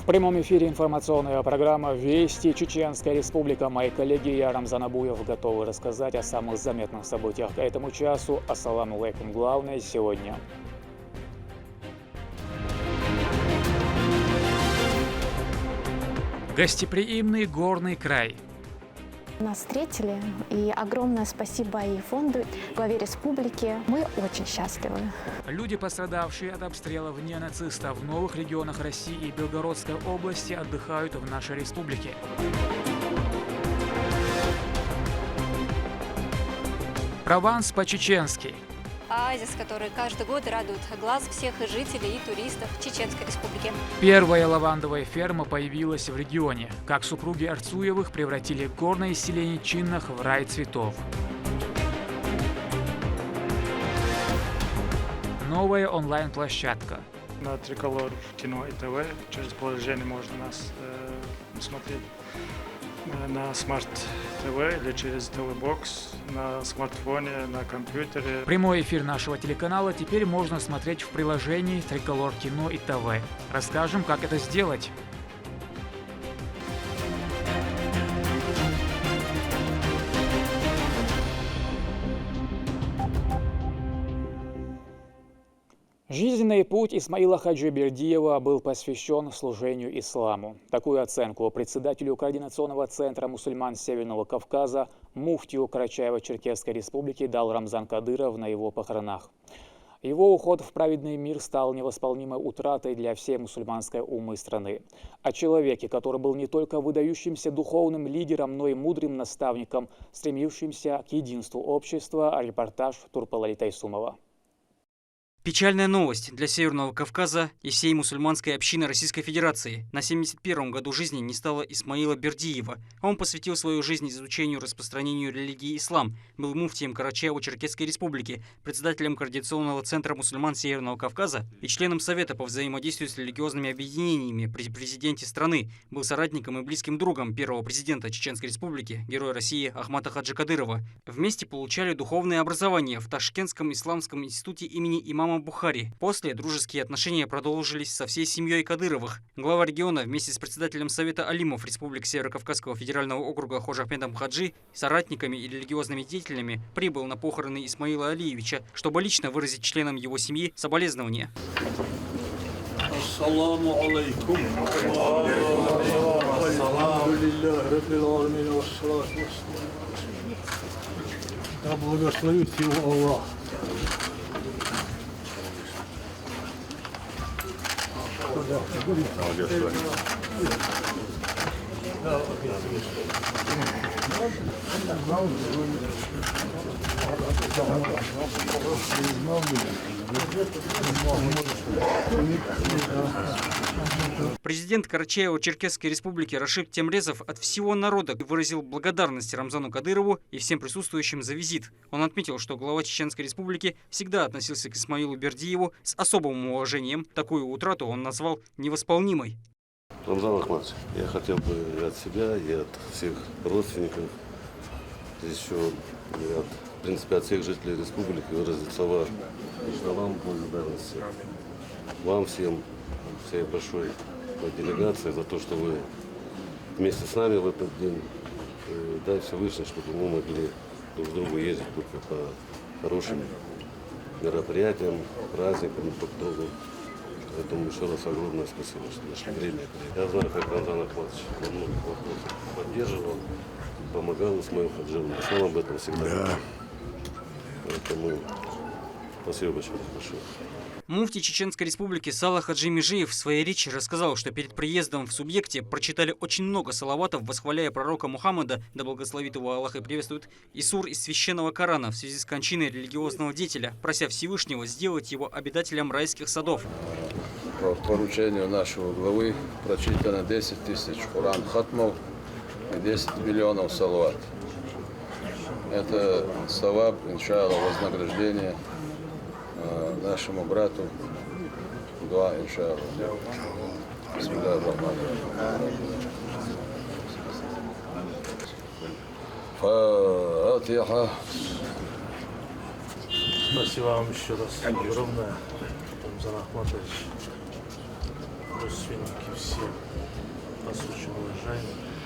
В прямом эфире информационная программа «Вести. Чеченская Республика». Мои коллеги я, Рамзан Абуев, готовы рассказать о самых заметных событиях к этому часу. Ассаламу алейкум. Главное сегодня. Гостеприимный горный край. Нас встретили, и огромное спасибо и фонду, главе республики. Мы очень счастливы. Люди, пострадавшие от обстрелов неонацистов в новых регионах России и Белгородской области, отдыхают в нашей республике. Прованс по-чеченски. Оазис, который каждый год радует глаз всех жителей и туристов Чеченской Республики. Первая лавандовая ферма появилась в регионе. Как супруги Арцуевых превратили горное селение Чиннах в рай цветов. Новая онлайн-площадка. На Триколор кино и ТВ через приложение можно нас смотреть на Смарт ТВ или через ТВ-бокс, на смартфоне, на компьютере. Прямой эфир нашего телеканала теперь можно смотреть в приложении Триколор кино и ТВ. Расскажем, как это сделать. Жизненный путь Исмаила Хаджибердиева был посвящен служению исламу. Такую оценку председателю Координационного центра мусульман Северного Кавказа, муфтию Карачаево-Черкесской Республики дал Рамзан Кадыров на его похоронах. Его уход в праведный мир стал невосполнимой утратой для всей мусульманской уммы страны. О человеке, который был не только выдающимся духовным лидером, но и мудрым наставником, стремившимся к единству общества, репортаж Турпалали Тайсумова. Печальная новость для Северного Кавказа и всей мусульманской общины Российской Федерации. На 71-м году жизни не стало Исмаила Бердиева. Он посвятил свою жизнь изучению и распространению религии ислам, был муфтием Карачаево-Черкесской Республики, председателем Координационного центра мусульман Северного Кавказа и членом Совета по взаимодействию с религиозными объединениями при президенте страны, был соратником и близким другом первого президента Чеченской Республики, героя России Ахмата Хаджи Кадырова. Вместе получали духовное образование в Ташкентском исламском институте имени имама Бухари. После дружеские отношения продолжились со всей семьей Кадыровых. Глава региона вместе с председателем Совета алимов Республики Северо-Кавказского федерального округа Хожа Ахмедом Хаджи, соратниками и религиозными деятелями прибыл на похороны Исмаила Алиевича, чтобы лично выразить членам его семьи соболезнования. Ассаламу алейкум. Да благословит его Аллах. Президент Карачаево-Черкесской Республики Рашид Темрезов от всего народа выразил благодарность Рамзану Кадырову и всем присутствующим за визит. Он отметил, что глава Чеченской Республики всегда относился к Исмаилу Бердиеву с особым уважением. Такую утрату он назвал невосполнимой. Рамзан Ахматович, я хотел бы от себя и от всех родственников, здесь еще и от, в принципе, от всех жителей республики выразить слова лично вам благодарности. Вам всем, всей большой делегации за то, что вы вместе с нами в этот день. Дай Всевышний, чтобы мы могли друг к другу ездить только по хорошим мероприятиям, праздникам друг к другу. Поэтому еще раз огромное спасибо, что нашли время. Я знаю, как Рамзан Ахматович во многих вопросах поддерживал, помогал Исмаилу Хадживу. Сам об этом всегда говорил. Поэтому спасибо большое. Муфтий Чеченской Республики Салах Хаджи Межиев в своей речи рассказал, что перед приездом в субъекте прочитали очень много салаватов, восхваляя пророка Мухаммада, да благословит его Аллах и приветствует, и сур из священного Корана в связи с кончиной религиозного деятеля, прося Всевышнего сделать его обитателем райских садов. По поручению нашего главы прочитано 10 тысяч Куран хатмов и 10 миллионов салават. Это саваб, иншаллах, вознаграждение нашему брату. Дуа, иншаллах. Фатиха. Спасибо вам еще раз огромное, Рамзан Ахматович. родственники все нас очень уважаем.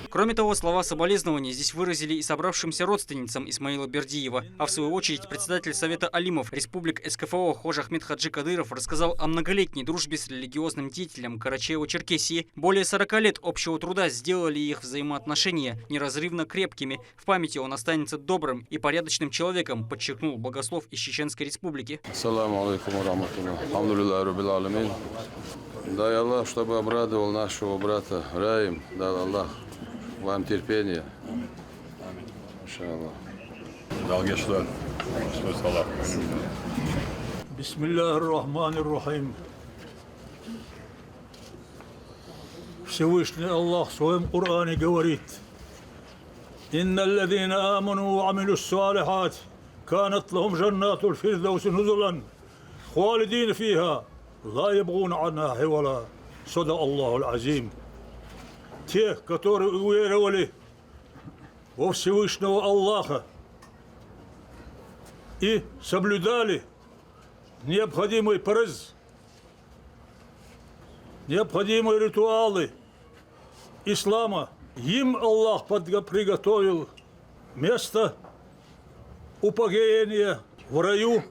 Кроме того, слова соболезнования здесь выразили и собравшимся родственницам Исмаила Бердиева. А в свою очередь председатель Совета алимов Республик СКФО Хожа Ахмед Хаджи Кадыров рассказал о многолетней дружбе с религиозным деятелем Карачаево-Черкесии. Более 40 лет общего труда сделали их взаимоотношения неразрывно крепкими. В памяти он останется добрым и порядочным человеком, подчеркнул богослов из Чеченской Республики. Ассаламу алейкум ва рахматуллах. Алхамдулиллахи раббил аламин. Дай Аллах, чтобы обрадовал нашего брата Раим. Дай Аллах вам терпение. Иншаллах. Бисмиллахир рахманир рахим. Всевышний Аллах в своем Коране говорит: «Инна алладина аману ва амилус салихат канат лахум джаннатул фирдауси нузулан халидин фиха ла ябгуна анха хивала». Садак Аллахул азим. Те, которые уверовали во Всевышнего Аллаха и соблюдали необходимый парыз, необходимые ритуалы ислама, им Аллах приготовил место упокоения в раю,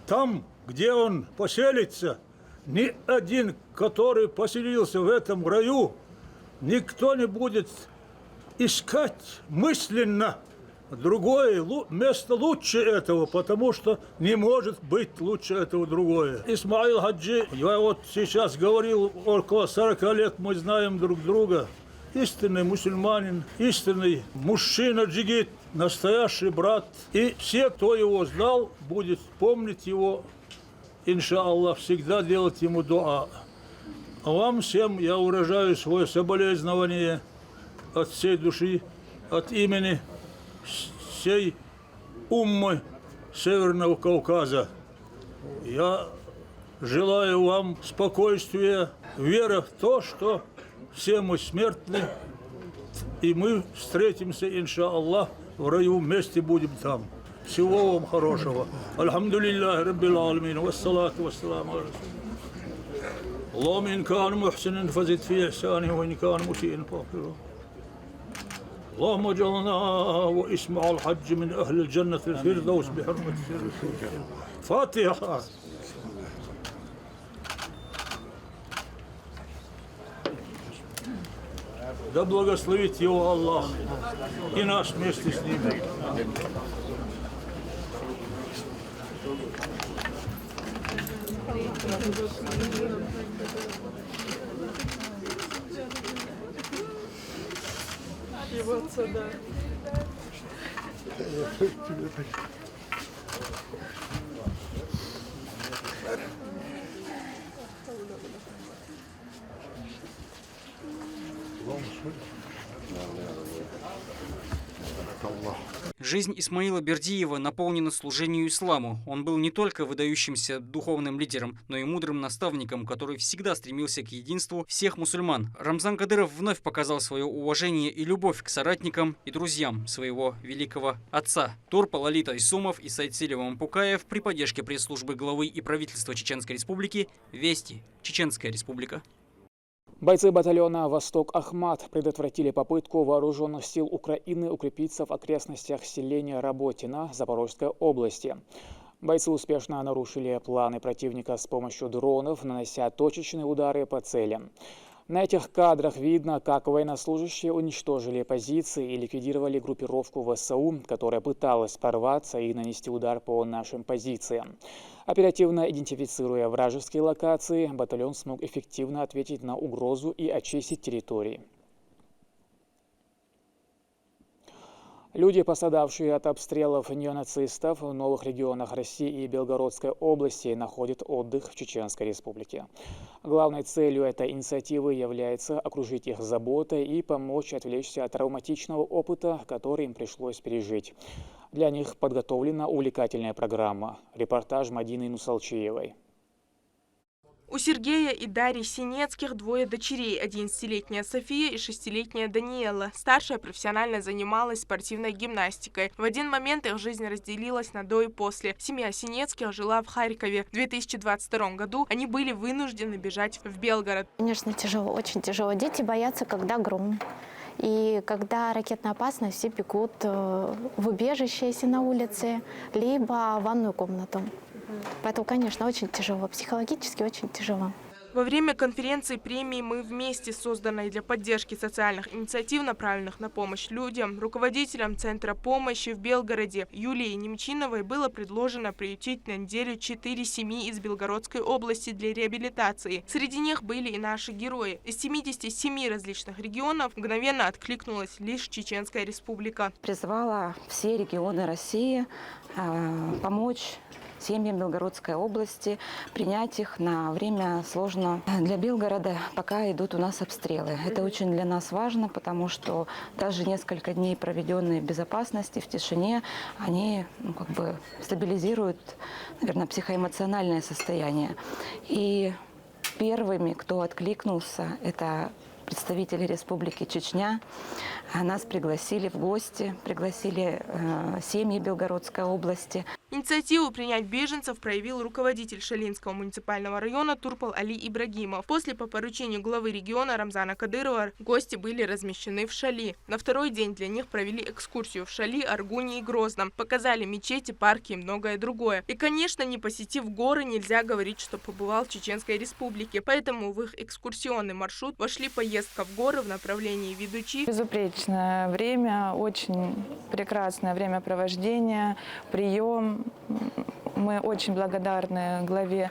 там, где он поселится. Ни один, который поселился в этом раю, никто не будет искать мысленно другое место лучше этого, потому что не может быть лучше этого другое. Исмаил Хаджи, я вот сейчас говорил, около 40 лет мы знаем друг друга. Истинный мусульманин, истинный мужчина джигит, настоящий брат. И все, кто его знал, будет помнить его, иншаллах, всегда делать ему дуа. А вам всем я выражаю свое соболезнование от всей души, от имени всей уммы Северного Кавказа. Я желаю вам спокойствия, веры в то, что все мы смертны, и мы встретимся, иншаллах, в раю, вместе будем там. Всего вам хорошего. Альхамдулиллахи раббил аламин, вассалату вассаламу аля расулилlah. اللهم إن كان محسنا فزد في إحسانه وإن كان مسيئا فاغفره. اللهم اجعلنا واسمع الحج من أهل الجنة الفردوس بحرمة فاتحة. Да благословит его Аллах и нас вместе с ним. Жизнь Исмаила Бердиева наполнена служению исламу. Он был не только выдающимся духовным лидером, но и мудрым наставником, который всегда стремился к единству всех мусульман. Рамзан Кадыров вновь показал свое уважение и любовь к соратникам и друзьям своего великого отца. Турпа Лолита Исумов и Сайдсилев Мампукаев при поддержке пресс-службы главы и правительства Чеченской Республики. Вести. Чеченская Республика. Бойцы батальона «Восток Ахмат» предотвратили попытку вооруженных сил Украины укрепиться в окрестностях селения Работино Запорожской области. Бойцы успешно нарушили планы противника с помощью дронов, нанося точечные удары по целям. На этих кадрах видно, как военнослужащие уничтожили позиции и ликвидировали группировку ВСУ, которая пыталась прорваться и нанести удар по нашим позициям. Оперативно идентифицируя вражеские локации, батальон смог эффективно ответить на угрозу и очистить территории. Люди, пострадавшие от обстрелов неонацистов в новых регионах России и Белгородской области, находят отдых в Чеченской Республике. Главной целью этой инициативы является окружить их заботой и помочь отвлечься от травматичного опыта, который им пришлось пережить. Для них подготовлена увлекательная программа. Репортаж Мадины Нусалчиевой. У Сергея и Дарьи Синецких двое дочерей, 11-летняя София и 6-летняя Даниэла. Старшая профессионально занималась спортивной гимнастикой. В один момент их жизнь разделилась на до и после. Семья Синецких жила в Харькове. В 2022 году они были вынуждены бежать в Белгород. Конечно, тяжело, очень тяжело. Дети боятся, когда гром. И когда ракетная опасность, все бегут в убежище, если на улице, либо в ванную комнату. Поэтому, конечно, очень тяжело, психологически очень тяжело. Во время конференции премии «Мы вместе», созданной для поддержки социальных инициатив, направленных на помощь людям, руководителям Центра помощи в Белгороде Юлии Немчиновой было предложено приютить на неделю 4 семьи из Белгородской области для реабилитации. Среди них были и наши герои. Из 77 различных регионов мгновенно откликнулась лишь Чеченская Республика. Призвала все регионы России помочь семьям Белгородской области, принять их на время сложно для Белгорода, пока идут у нас обстрелы. Это очень для нас важно, потому что даже несколько дней, проведенные в безопасности, в тишине, они стабилизируют, наверное, психоэмоциональное состояние. И первыми, кто откликнулся, это представители Республики Чечня. Нас пригласили в гости, пригласили семьи Белгородской области. Инициативу принять беженцев проявил руководитель Шалинского муниципального района Турпал Али Ибрагимов. После по поручению главы региона Рамзана Кадырова гости были размещены в Шали. На второй день для них провели экскурсию в Шали, Аргуне и Грозном. Показали мечети, парки и многое другое. И, конечно, не посетив горы, нельзя говорить, что побывал в Чеченской Республике. Поэтому в их экскурсионный маршрут вошли поездка в горы в направлении Ведучи. Безупречное время, очень прекрасное времяпровождение, прием. Мы очень благодарны главе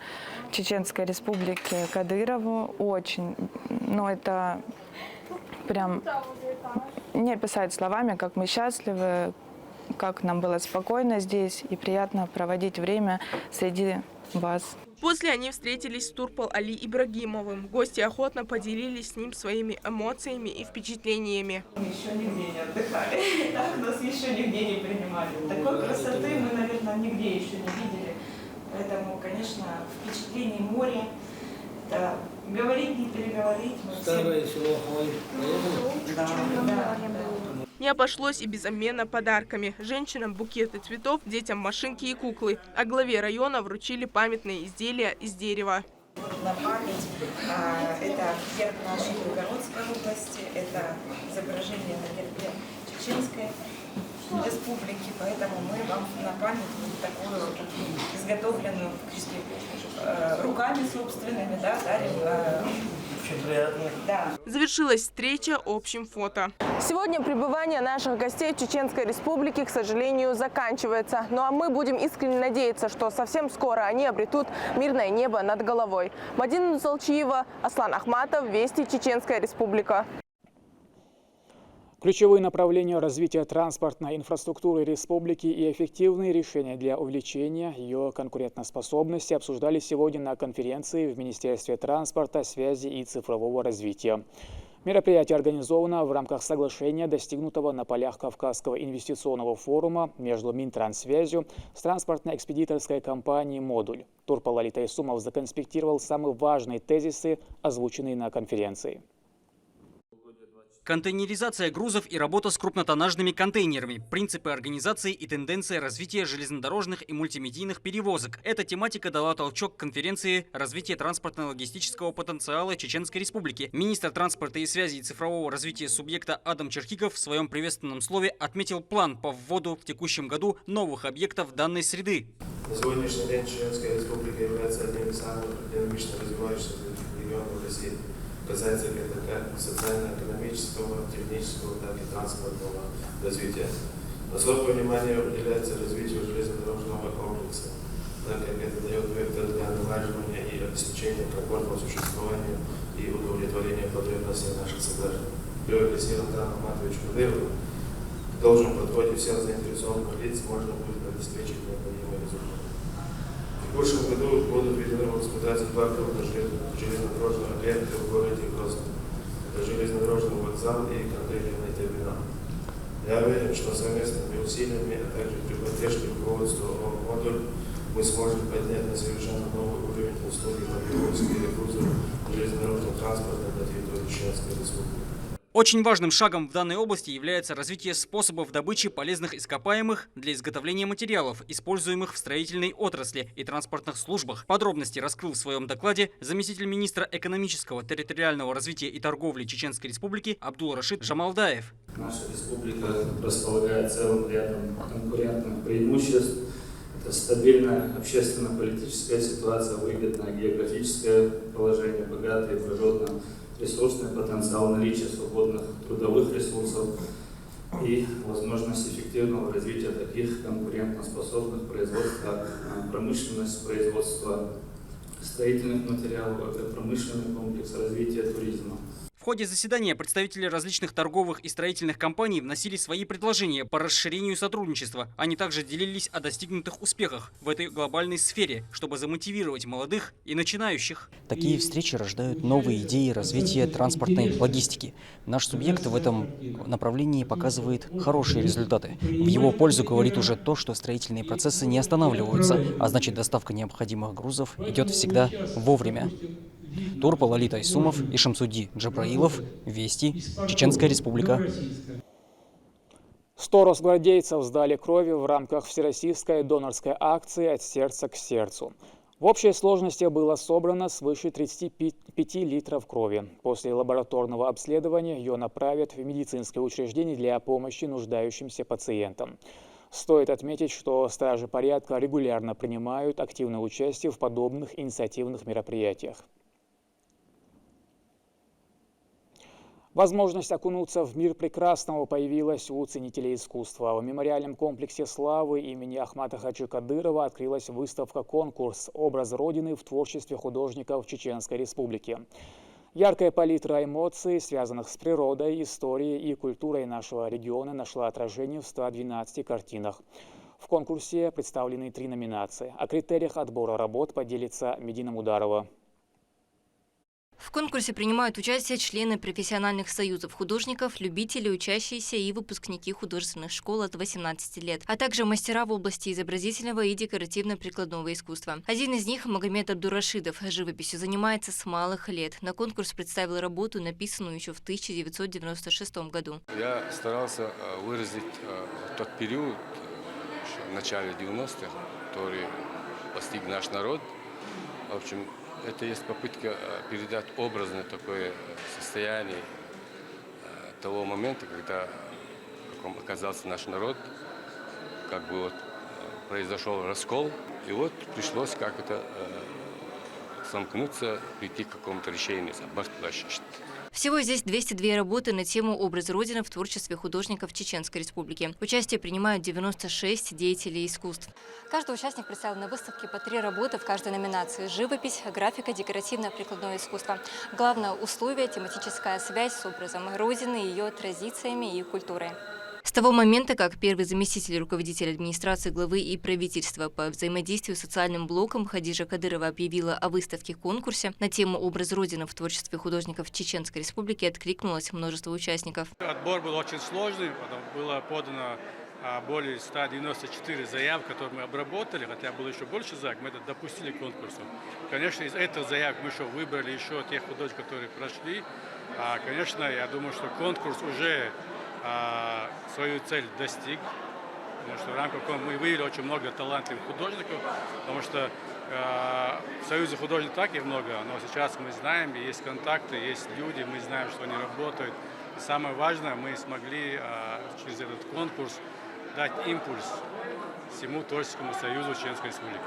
Чеченской Республики Кадырову. Очень. Но это прям не описать словами, как мы счастливы, как нам было спокойно здесь и приятно проводить время среди вас. После они встретились с Турпал Али Ибрагимовым. Гости охотно поделились с ним своими эмоциями и впечатлениями. Мы еще нигде не отдыхали, так нас еще нигде не принимали. Такой красоты мы, наверное, нигде еще не видели. Поэтому, конечно, впечатление море. Да, говорить, не переговорить. Старое село Не обошлось и без обмена подарками. Женщинам букеты цветов, детям машинки и куклы. А главе района вручили памятные изделия из дерева. На память это герб нашей Белгородской области, это изображение на гербе Чеченской Республики. Поэтому мы вам на память вот такую изготовленную руками собственными, да, дарим. Очень приятно. Да. Завершилась встреча общим фото. Сегодня пребывание наших гостей в Чеченской Республике, к сожалению, заканчивается. Ну а мы будем искренне надеяться, что совсем скоро они обретут мирное небо над головой. Мадина Нузалчиева, Аслан Ахматов, Вести, Чеченская Республика. Ключевые направления развития транспортной инфраструктуры республики и эффективные решения для увеличения ее конкурентоспособности обсуждались сегодня на конференции в Министерстве транспорта, связи и цифрового развития. Мероприятие организовано в рамках соглашения, достигнутого на полях Кавказского инвестиционного форума между Минтранссвязью с транспортно-экспедиторской компанией «Модуль». Турпал Али Тайсумов законспектировал самые важные тезисы, озвученные на конференции. Контейнеризация грузов и работа с крупнотоннажными контейнерами, принципы организации и тенденция развития железнодорожных и мультимедийных перевозок. Эта тематика дала толчок к конференции «Развитие транспортно-логистического потенциала Чеченской Республики». Министр транспорта и связи и цифрового развития субъекта Адам Черкиков в своем приветственном слове отметил план по вводу в текущем году новых объектов данной среды. На сегодняшний день Чеченская Республика является одним из самых динамично развивающихся регионов России. Касается это как социально-экономического, технического, так и транспортного развития. Особое внимание уделяется развитию железнодорожного комплекса, так как это дает вектор для налаживания и обеспечения комфортного существования и удовлетворения потребностей наших сограждан. Лёва Рамзан Ахматович Кадыров должен в подходе всех заинтересованных лиц можно будет обеспечить необходимый результат. В текущем году будут введены в эксплуатацию два крупных железнодорожных объекта в городе Грозном. Это железнодорожный вокзал и контейнерный терминал. Я уверен, что совместными усилиями, а также при поддержке руководства «Модуль» мы сможем поднять на совершенно новый уровень услуги по перевозке грузов железнодорожного транспорта на территории Чеченской Республики. Очень важным шагом в данной области является развитие способов добычи полезных ископаемых для изготовления материалов, используемых в строительной отрасли и транспортных службах. Подробности раскрыл в своем докладе заместитель министра экономического, территориального развития и торговли Чеченской Республики Абдул-Рашид Жамалдаев. Наша республика располагает целым рядом конкурентных преимуществ. Это стабильная общественно-политическая ситуация, выгодное географическое положение, богатый природно-ресурсный потенциал, наличие свободных трудовых ресурсов и возможность эффективного развития таких конкурентоспособных производств, как промышленность, производство строительных материалов, промышленный комплекс, развитие туризма. В ходе заседания представители различных торговых и строительных компаний вносили свои предложения по расширению сотрудничества. Они также делились о достигнутых успехах в этой глобальной сфере, чтобы замотивировать молодых и начинающих. Такие встречи рождают новые идеи развития транспортной логистики. Наш субъект в этом направлении показывает хорошие результаты. В его пользу говорит уже то, что строительные процессы не останавливаются, а значит, доставка необходимых грузов идет всегда вовремя. Турпал Али Тайсумов и Шамсуди Джабраилов. Вести. Чеченская Республика. 100 росгвардейцев сдали крови в рамках всероссийской донорской акции «От сердца к сердцу». В общей сложности было собрано свыше 35 литров крови. После лабораторного обследования ее направят в медицинское учреждение для помощи нуждающимся пациентам. Стоит отметить, что стражи порядка регулярно принимают активное участие в подобных инициативных мероприятиях. Возможность окунуться в мир прекрасного появилась у ценителей искусства. В мемориальном комплексе славы имени Ахмата Хаджи Кадырова открылась выставка-конкурс «Образ Родины в творчестве художников Чеченской Республики». Яркая палитра эмоций, связанных с природой, историей и культурой нашего региона, нашла отражение в 112 картинах. В конкурсе представлены 3 номинации. О критериях отбора работ поделится Медина Мударова. В конкурсе принимают участие члены профессиональных союзов художников, любители, учащиеся и выпускники художественных школ от 18 лет, а также мастера в области изобразительного и декоративно-прикладного искусства. Один из них, Магомед Абдурашидов, живописью занимается с малых лет. На конкурс представил работу, написанную еще в 1996 году. Я старался выразить тот период, в начале 90-х, который постиг наш народ. В общем, это есть попытка передать образное такое состояние того момента, когда в каком оказался наш народ, как бы вот произошел раскол, и вот пришлось как-то сомкнуться, прийти к какому-то решению. Всего здесь 202 работы на тему «Образ Родины в творчестве художников Чеченской Республики». Участие принимают 96 деятелей искусств. Каждый участник представил на выставке по 3 работы в каждой номинации: живопись, графика, декоративно-прикладное искусство. Главное условие – тематическая связь с образом Родины, ее традициями и культурой. С того момента, как первый заместитель руководителя администрации главы и правительства по взаимодействию с социальным блоком Хадижа Кадырова объявила о выставке-конкурсе на тему «Образ Родины в творчестве художников Чеченской Республики», откликнулось множество участников. Отбор был очень сложный, было подано более 194 заявок, которые мы обработали, хотя было еще больше заявок, мы это допустили к конкурсу. Конечно, из этих заявок мы еще выбрали еще тех художников, которые прошли. Конечно, я думаю, что конкурс уже свою цель достиг, потому что в рамках мы выявили очень много талантливых художников, потому что в Союзе художников так и много, но сейчас мы знаем, есть контакты, есть люди, мы знаем, что они работают. И самое важное, мы смогли через этот конкурс дать импульс всему творческому союзу Чеченской Республики.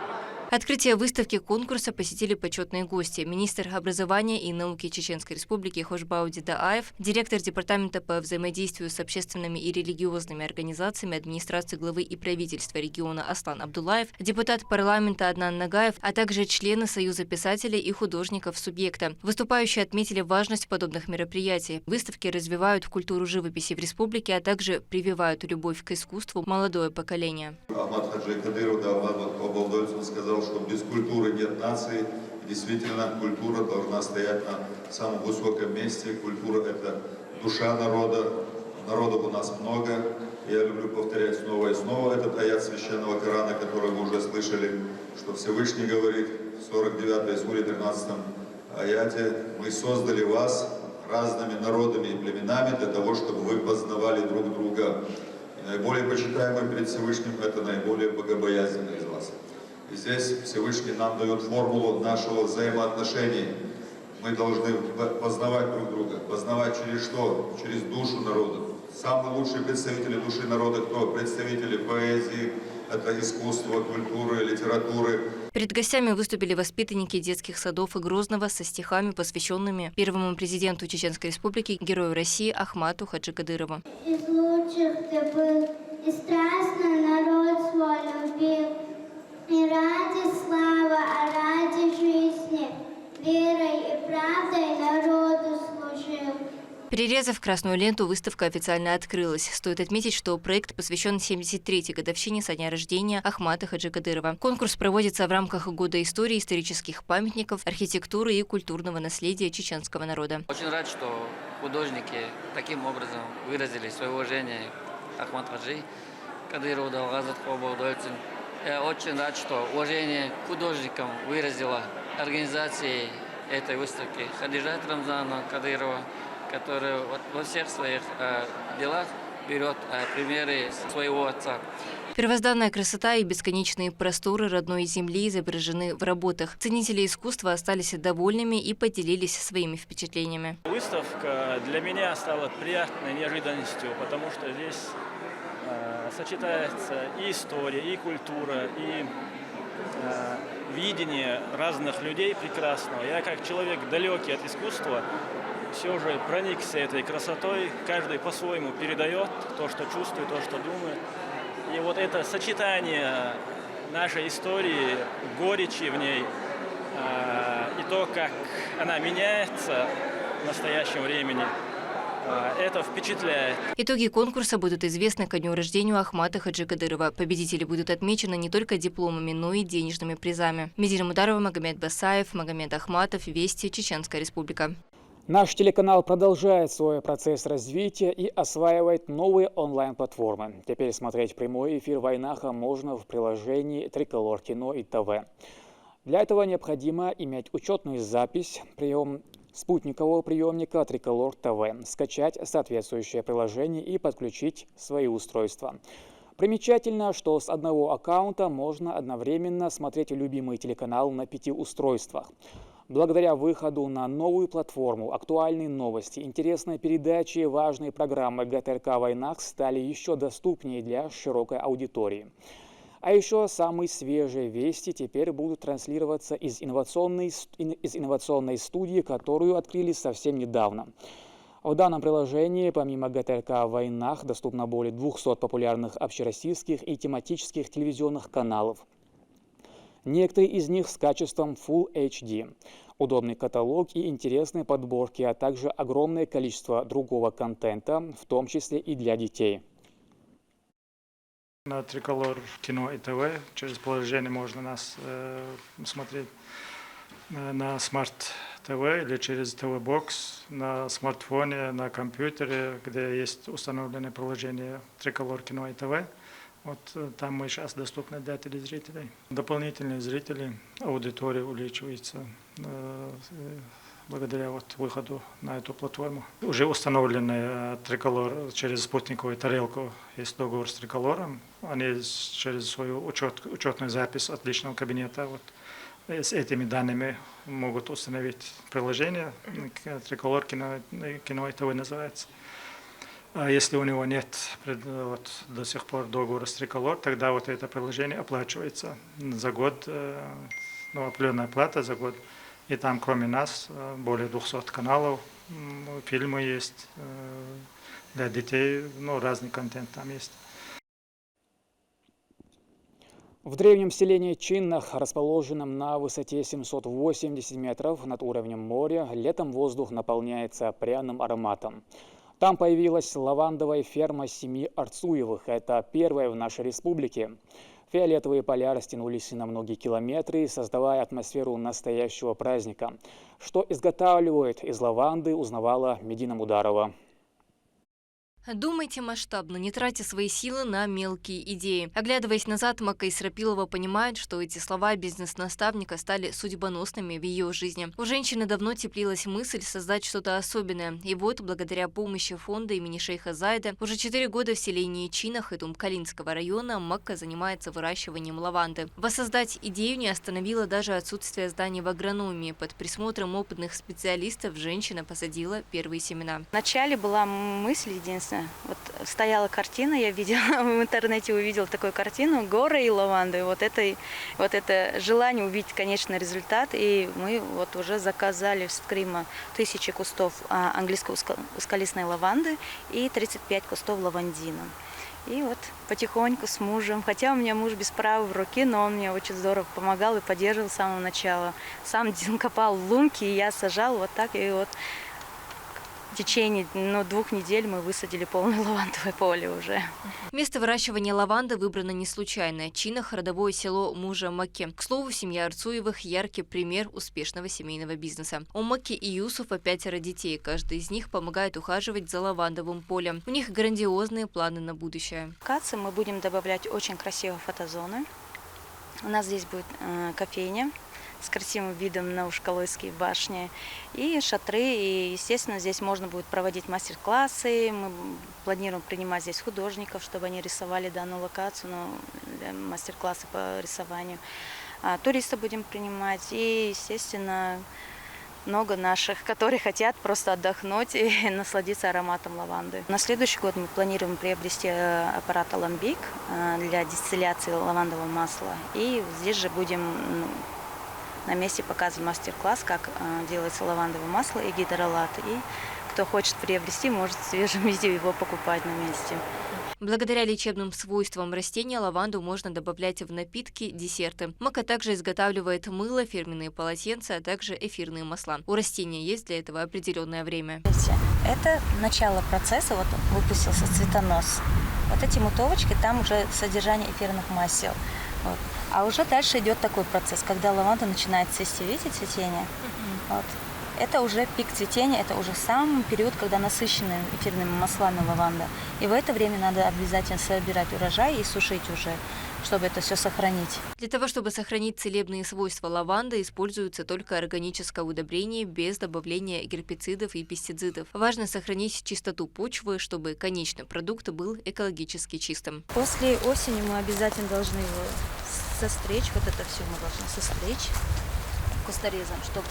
Открытие выставки конкурса посетили почетные гости: министр образования и науки Чеченской Республики Хошбауди Дааев, директор департамента по взаимодействию с общественными и религиозными организациями администрации главы и правительства региона Аслан Абдуллаев, депутат парламента Аднан Нагаев, а также члены Союза писателей и художников субъекта. Выступающие отметили важность подобных мероприятий. Выставки развивают культуру живописи в республике, а также прививают любовь к искусству молодое поколение. Ахмат Хаджи Кадыров сказал, что без культуры нет нации. Действительно, культура должна стоять на самом высоком месте. Культура – это душа народа. Народов у нас много. Я люблю повторять снова и снова этот аят священного Корана, который вы уже слышали. слышали, что Всевышний говорит в 49-й суре 13 аяте: «Мы создали вас разными народами и племенами для того, чтобы вы познавали друг друга. И наиболее почитаемый перед Всевышним – это наиболее богобоязненный из вас». И здесь Всевышний нам дает формулу нашего взаимоотношений. Мы должны познавать друг друга. Познавать через что? Через душу народа. Самые лучшие представители души народа кто? Представители поэзии, это искусство, культуры, литературы. Перед гостями выступили воспитанники детских садов и Грозного со стихами, посвященными первому президенту Чеченской Республики, герою России Ахмату Хаджи Кадырову. Из лучших ты был, и страстно народ свой любил, и ради славы, а ради жизни, верой и правдой народу служил. Перерезав красную ленту, выставка официально открылась. Стоит отметить, что проект посвящен 73-й годовщине со дня рождения Ахмата Хаджи Кадырова. Конкурс проводится в рамках Года истории, исторических памятников, архитектуры и культурного наследия чеченского народа. Очень рад, что художники таким образом выразили свое уважение Ахмату Хаджи Кадырову. Я очень рад, что уважение к художникам выразила организация этой выставки Хадижат Рамзана Кадырова, который во всех своих делах берет примеры своего отца. Первозданная красота и бесконечные просторы родной земли изображены в работах. Ценители искусства остались довольными и поделились своими впечатлениями. Выставка для меня стала приятной неожиданностью, потому что здесь сочетается и история, и культура, и видение разных людей прекрасного. Я как человек далекий от искусства все же проникся этой красотой, каждый по-своему передает то, что чувствует, то, что думает. И вот это сочетание нашей истории, горечи в ней, и то, как она меняется в настоящем времени, это впечатляет. Итоги конкурса будут известны ко дню рождения Ахмата Хаджи Кадырова. Победители будут отмечены не только дипломами, но и денежными призами. Медина Мударова, Магомед Басаев, Магомед Ахматов, Вести, Чеченская Республика. Наш телеканал продолжает свой процесс развития и осваивает новые онлайн-платформы. Теперь смотреть прямой эфир Вайнаха можно в приложении Триколор Кино и ТВ. Для этого необходимо иметь учетную запись, прием спутникового приемника Триколор ТВ, скачать соответствующее приложение и подключить свои устройства. Примечательно, что с одного аккаунта можно одновременно смотреть любимый телеканал на 5 устройствах. Благодаря выходу на новую платформу актуальные новости, интересные передачи и важные программы ГТРК «Вайнах» стали еще доступнее для широкой аудитории. А еще самые свежие вести теперь будут транслироваться из инновационной студии, которую открыли совсем недавно. В данном приложении помимо ГТРК «Вайнах» доступно более 200 популярных общероссийских и тематических телевизионных каналов. Некоторые из них с качеством Full HD. Удобный каталог и интересные подборки, а также огромное количество другого контента, в том числе и для детей. На Триколор Кино и ТВ через приложение можно нас смотреть на Smart TV или через ТВ-бокс, на смартфоне, на компьютере, где есть установленное приложение Триколор Кино и ТВ. Вот там мы сейчас доступны для телезрителей. Дополнительные зрители, аудитория увеличивается благодаря выходу на эту платформу. Уже установленный Триколор через спутниковую тарелку, есть договор с Триколором. Они через свою учетную запись от личного кабинета с этими данными могут установить приложение. Триколор Кино и ТВ называется. А если у него нет до сих пор договора с Триколор, тогда это приложение оплачивается за год, определенная плата за год. И там, кроме нас, более 200 каналов, фильмы есть для детей, разный контент там есть. В древнем селении Чиннах, расположенном на высоте 780 метров над уровнем моря, летом воздух наполняется пряным ароматом. Там появилась лавандовая ферма семьи Арцуевых. Это первая в нашей республике. Фиолетовые поля растянулись на многие километры, создавая атмосферу настоящего праздника. Что изготавливают из лаванды, узнавала Медина Мударова. Думайте масштабно, не тратьте свои силы на мелкие идеи. Оглядываясь назад, Макка Исрапилова понимает, что эти слова бизнес-наставника стали судьбоносными в ее жизни. У женщины давно теплилась мысль создать что-то особенное. И вот, благодаря помощи фонда имени шейха Заида, уже 4 года в селении Чинах и Тумкалинского района Макка занимается выращиванием лаванды. Воссоздать идею не остановило даже отсутствие зданий в агрономии. Под присмотром опытных специалистов женщина посадила первые семена. Вначале была мысль единственная. Вот стояла картина, я видела в интернете, увидела такую картину, горы и лаванды. Вот это желание увидеть конечный результат. И мы вот уже заказали с Крыма 1000 кустов английской узколистной лаванды и 35 кустов лавандина. И вот потихоньку с мужем, хотя у меня муж без правой руки, но он мне очень здорово помогал и поддерживал с самого начала. Сам копал лунки, и я сажал вот так, и вот в течение 2 недель мы высадили полное лавандовое поле уже. Место выращивания лаванды выбрано не случайно. Чинах – родовое село мужа Макки. К слову, семья Арцуевых – яркий пример успешного семейного бизнеса. У Макки и Юсуфа 5 детей. Каждый из них помогает ухаживать за лавандовым полем. У них грандиозные планы на будущее. В Каце мы будем добавлять очень красивые фотозоны. У нас здесь будет кофейня с красивым видом на Ушкалойские башни и шатры. И, естественно, здесь можно будет проводить мастер-классы. Мы планируем принимать здесь художников, чтобы они рисовали данную локацию, мастер-классы по рисованию. Туристов будем принимать и, естественно, много наших, которые хотят просто отдохнуть и насладиться ароматом лаванды. На следующий год мы планируем приобрести аппарат «Аламбик» для дистилляции лавандового масла. И здесь же будем на месте показывать мастер-класс, как делается лавандовое масло и гидролат. И кто хочет приобрести, может в свежем виде его покупать на месте. Благодаря лечебным свойствам растения лаванду можно добавлять в напитки, десерты. Макка также изготавливает мыло, фирменные полотенца, а также эфирные масла. У растения есть для этого определенное время. Это начало процесса. Вот выпустился цветонос. Вот эти мутовочки, там уже содержание эфирных масел. Вот. А уже дальше идет такой процесс, когда лаванда начинает цвести, видите, цветение. Вот. Это уже пик цветения, это уже сам период, когда насыщена эфирными маслами лаванда. И в это время надо обязательно собирать урожай и сушить уже, чтобы это все сохранить. Для того, чтобы сохранить целебные свойства лаванды, используется только органическое удобрение без добавления гербицидов и пестицидов. Важно сохранить чистоту почвы, чтобы конечный продукт был экологически чистым. После осени мы обязательно должны его состричь, вот это все мы должны состричь кусторезом, чтобы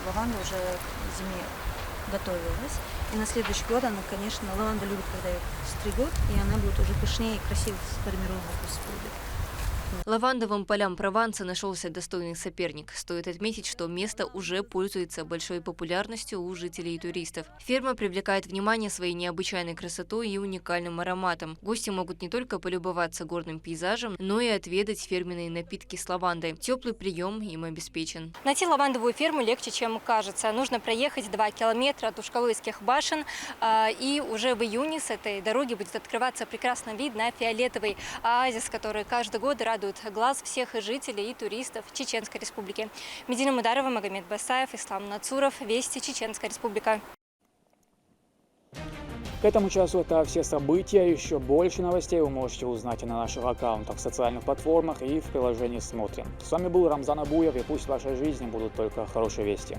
лаванда уже к зиме готовилась. И на следующий год она, конечно, лаванда любит, когда ее стригут, и она будет уже пышнее и красиво сформированный вкус будет. Лавандовым полям Прованса нашелся достойный соперник. Стоит отметить, что место уже пользуется большой популярностью у жителей и туристов. Ферма привлекает внимание своей необычайной красотой и уникальным ароматом. Гости могут не только полюбоваться горным пейзажем, но и отведать фирменные напитки с лавандой. Теплый прием им обеспечен. Найти лавандовую ферму легче, чем кажется. Нужно проехать 2 километра от Ушкалойских башен, и уже в июне с этой дороги будет открываться прекрасный вид на фиолетовый оазис, который каждый год радует глаз всех жителей и туристов Чеченской Республики. Медина Мударова, Магомед Басаев, Ислам Нацуров. Вести, Чеченская Республика. К этому часу это все события. Еще больше новостей вы можете узнать на наших аккаунтах в социальных платформах и в приложении «Смотрим». С вами был Рамзан Абуев, и пусть в вашей жизни будут только хорошие вести.